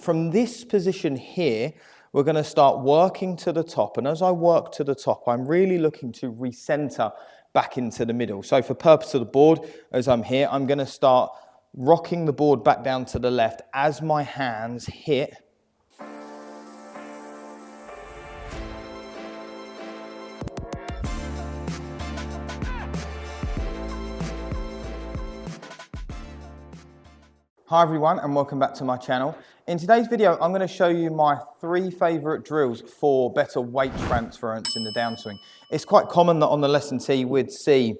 from this position here, we're going to start working to the top. And as I work to the top, I'm really looking to recenter back into the middle. So for purpose of the board, as I'm here, I'm going to start rocking the board back down to the left as my hands hit Hi everyone and welcome back to my channel. In today's video, I'm going to show you my 3 favourite drills for better weight transference in the downswing. It's quite common that on the lesson tee we'd see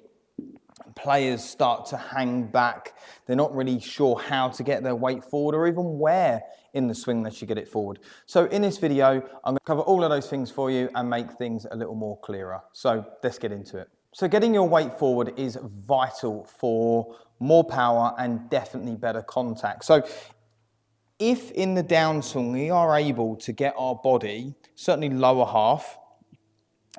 players start to hang back. They're not really sure how to get their weight forward or even where in the swing they should get it forward. So in this video, I'm going to cover all of those things for you and make things a little more clearer. So let's get into it. So getting your weight forward is vital for more power and definitely better contact. So if in the downswing we are able to get our body, certainly lower half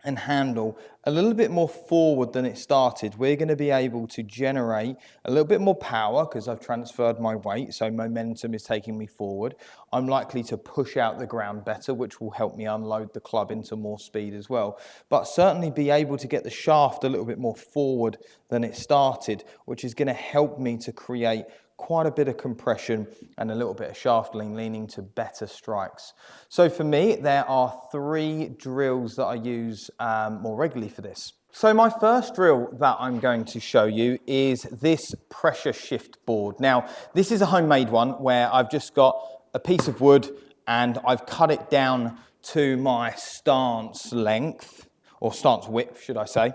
and handle, a little bit more forward than it started, we're going to be able to generate a little bit more power because I've transferred my weight, so momentum is taking me forward. I'm likely to push out the ground better, which will help me unload the club into more speed as well. But certainly be able to get the shaft a little bit more forward than it started, which is going to help me to create quite a bit of compression and a little bit of shaft leaning to better strikes. So for me, there are 3 drills that I use more regularly for this. So my first drill that I'm going to show you is this pressure shift board. Now, this is a homemade one where I've just got a piece of wood and I've cut it down to my stance length, or stance width, should I say,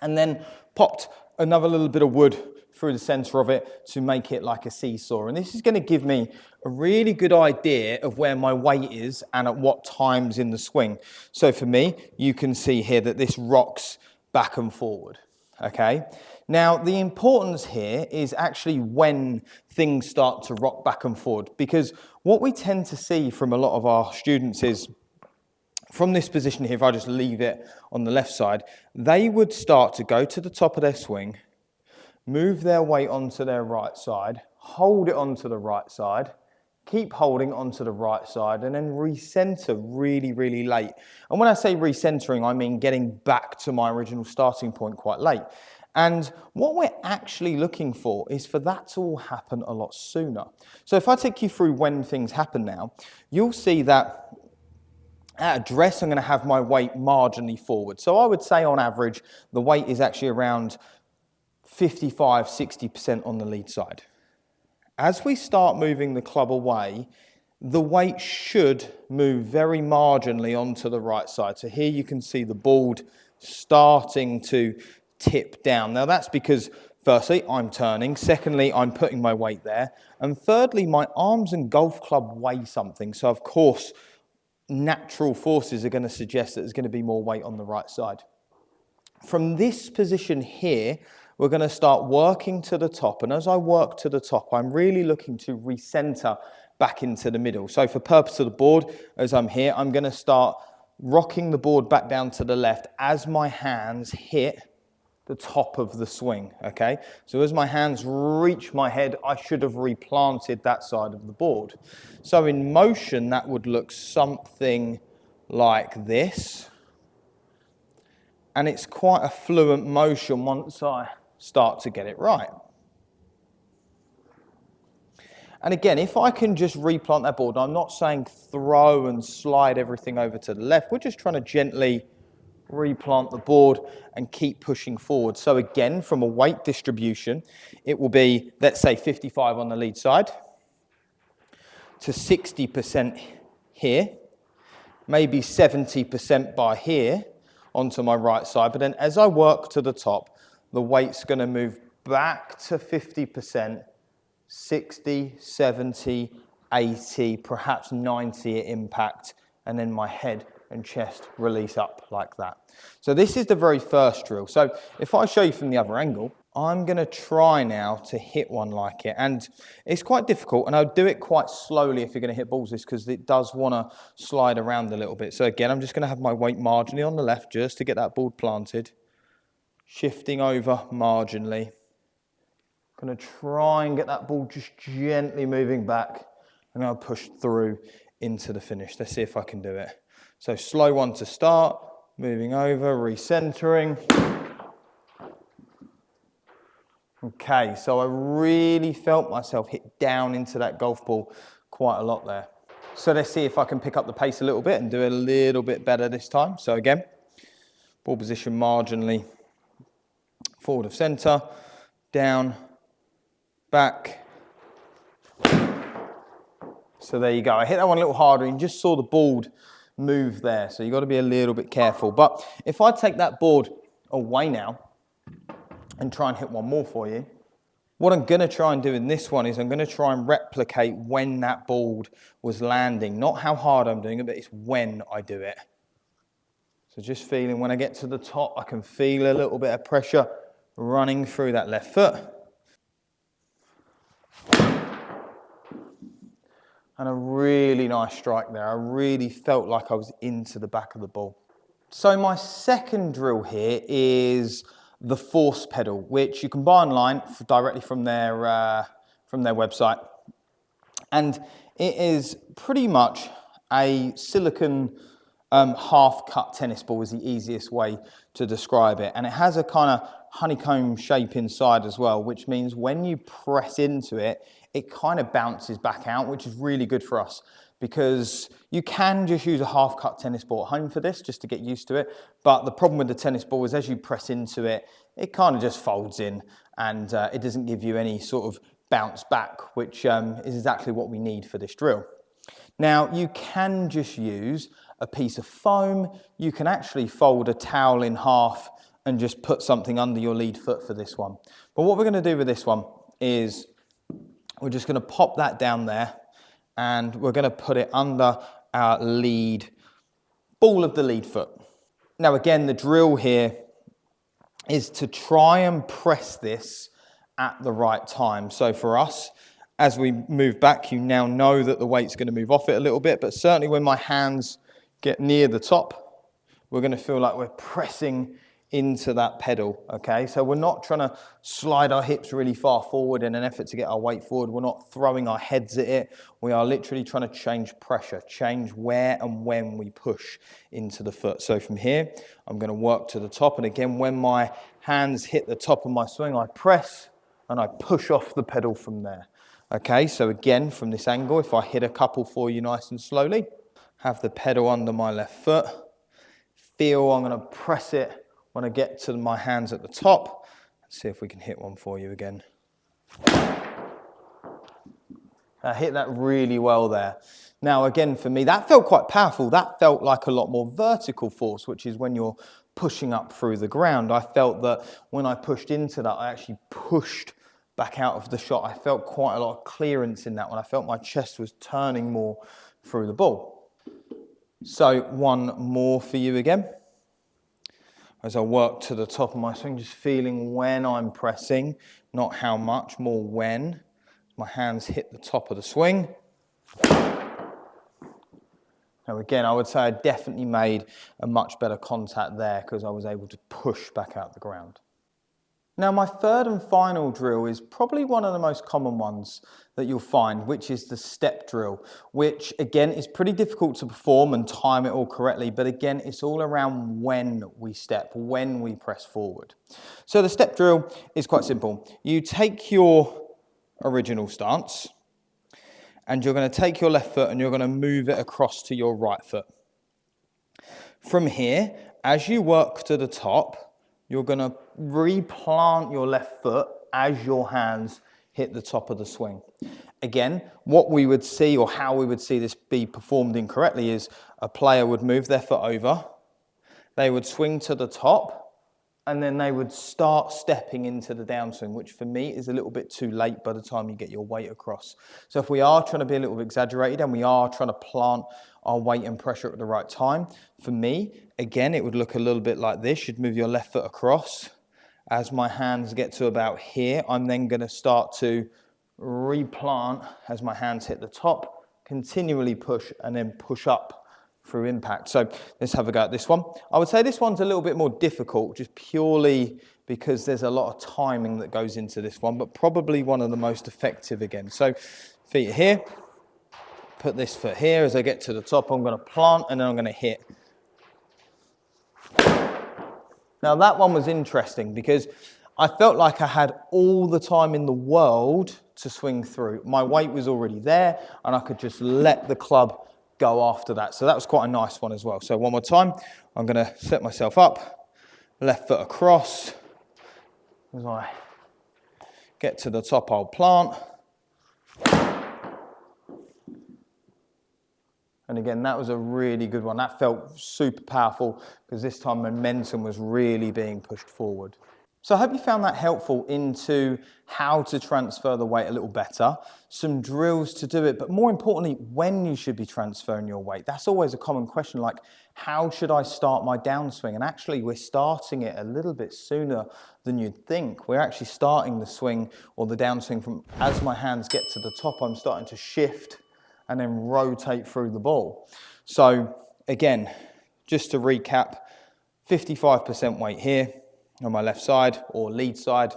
and then popped another little bit of wood through the center of it to make it like a seesaw. And this is going to give me a really good idea of where my weight is and at what times in the swing. So for me, you can see here that this rocks back and forward, okay? Now, the importance here is actually when things start to rock back and forward, because what we tend to see from a lot of our students is from this position here, if I just leave it on the left side, they would start to go to the top of their swing, move their weight onto their right side, hold it onto the right side, keep holding onto the right side, and then recenter really, really late. And when I say recentering, I mean getting back to my original starting point quite late. And what we're actually looking for is for that to all happen a lot sooner. So if I take you through when things happen now, you'll see that at address, I'm going to have my weight marginally forward. So I would say on average, the weight is actually around 55–60% on the lead side. As we start moving the club away, the weight should move very marginally onto the right side. So here you can see the board starting to tip down. Now that's because firstly, I'm turning. Secondly, I'm putting my weight there. And thirdly, my arms and golf club weigh something. So of course, natural forces are going to suggest that there's going to be more weight on the right side. From this position here, we're going to start working to the top. And as I work to the top, I'm really looking to recenter back into the middle. So for purpose of the board, as I'm here, I'm going to start rocking the board back down to the left as my hands hit the top of the swing, okay? So as my hands reach my head, I should have replanted that side of the board. So in motion, that would look something like this. And it's quite a fluent motion once I start to get it right. And again, if I can just replant that board, I'm not saying throw and slide everything over to the left. We're just trying to gently replant the board and keep pushing forward. So again, from a weight distribution, it will be, let's say 55 on the lead side to 60% here, maybe 70% by here onto my right side. But then as I work to the top, the weight's going to move back to 50%, 60, 70, 80, perhaps 90 at impact, and then my head and chest release up like that. So this is the very first drill. So if I show you from the other angle, I'm going to try now to hit one like it. And it's quite difficult, and I'll do it quite slowly if you're going to hit balls this, because it does want to slide around a little bit. So again, I'm just going to have my weight marginally on the left just to get that board planted. Shifting over marginally. Going to try and get that ball just gently moving back and I'll push through into the finish. Let's see if I can do it. So slow one to start, moving over, recentering. Okay, so I really felt myself hit down into that golf ball quite a lot there. So let's see if I can pick up the pace a little bit and do it a little bit better this time. So again, ball position marginally forward of centre, down, back. So there you go. I hit that one a little harder and you just saw the board move there. So you've got to be a little bit careful. But if I take that board away now and try and hit one more for you, what I'm going to try and do in this one is I'm going to try and replicate when that board was landing. Not how hard I'm doing it, but it's when I do it. So just feeling when I get to the top, I can feel a little bit of pressure running through that left foot. And a really nice strike there. I really felt like I was into the back of the ball. So my second drill here is the force pedal, which you can buy online directly from their website. And it is pretty much a silicone half-cut tennis ball is the easiest way to describe it. And it has a kind of honeycomb shape inside as well, which means when you press into it, it kind of bounces back out, which is really good for us because you can just use a half-cut tennis ball at home for this, just to get used to it. But the problem with the tennis ball is as you press into it, it kind of just folds in and it doesn't give you any sort of bounce back, which is exactly what we need for this drill. Now, you can just use a piece of foam. You can actually fold a towel in half and just put something under your lead foot for this one. But what we're going to do with this one is we're just going to pop that down there and we're going to put it under our lead, ball of the lead foot. Now again, the drill here is to try and press this at the right time. So for us, as we move back, you now know that the weight's going to move off it a little bit, but certainly when my hands get near the top, we're going to feel like we're pressing into that pedal, okay? So we're not trying to slide our hips really far forward in an effort to get our weight forward. We're not throwing our heads at it. We are literally trying to change pressure, change where and when we push into the foot. So from here, I'm going to work to the top. And again, when my hands hit the top of my swing, I press and I push off the pedal from there. Okay, so again, from this angle, if I hit a couple for you nice and slowly, have the pedal under my left foot, feel I'm going to press it when I get to my hands at the top. Let's see if we can hit one for you again. I hit that really well there. Now again, for me, that felt quite powerful. That felt like a lot more vertical force, which is when you're pushing up through the ground. I felt that when I pushed into that, I actually pushed back out of the shot. I felt quite a lot of clearance in that one. I felt my chest was turning more through the ball. So one more for you again. As I work to the top of my swing, just feeling when I'm pressing, not how much, more when. My hands hit the top of the swing. Now again, I would say I definitely made a much better contact there because I was able to push back out the ground. Now my third and final drill is probably one of the most common ones that you'll find, which is the step drill, which again is pretty difficult to perform and time it all correctly, but again, it's all around when we step, when we press forward. So the step drill is quite simple. You take your original stance and you're going to take your left foot and you're going to move it across to your right foot. From here, as you work to the top, you're going to replant your left foot as your hands hit the top of the swing. Again, what we would see or how we would see this be performed incorrectly is a player would move their foot over, they would swing to the top, and then they would start stepping into the downswing, which for me is a little bit too late by the time you get your weight across. So if we are trying to be a little bit exaggerated and we are trying to plant our weight and pressure at the right time, for me, again, it would look a little bit like this. You'd move your left foot across. As my hands get to about here, I'm then going to start to replant as my hands hit the top, continually push and then push up through impact. So let's have a go at this one. I would say this one's a little bit more difficult just purely because there's a lot of timing that goes into this one, but probably one of the most effective again. So feet are here. put this foot here. As I get to the top, I'm going to plant and then I'm going to hit. Now that one was interesting because I felt like I had all the time in the world to swing through. My weight was already there and I could just let the club go after that. So that was quite a nice one as well. So one more time, I'm going to set myself up, left foot across. As I get to the top, I'll plant. And again, that was a really good one. That felt super powerful because this time momentum was really being pushed forward. So I hope you found that helpful into how to transfer the weight a little better, some drills to do it, but more importantly, when you should be transferring your weight. That's always a common question, like how should I start my downswing? And actually we're starting it a little bit sooner than you'd think. We're actually starting the swing or the downswing from as my hands get to the top, I'm starting to shift and then rotate through the ball. So again, just to recap, 55% weight here on my left side or lead side.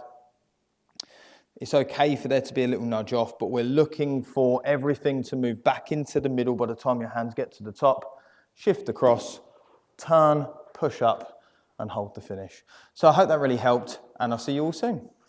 It's okay for there to be a little nudge off, but we're looking for everything to move back into the middle by the time your hands get to the top. Shift across, turn, push up, and hold the finish. So I hope that really helped, and I'll see you all soon.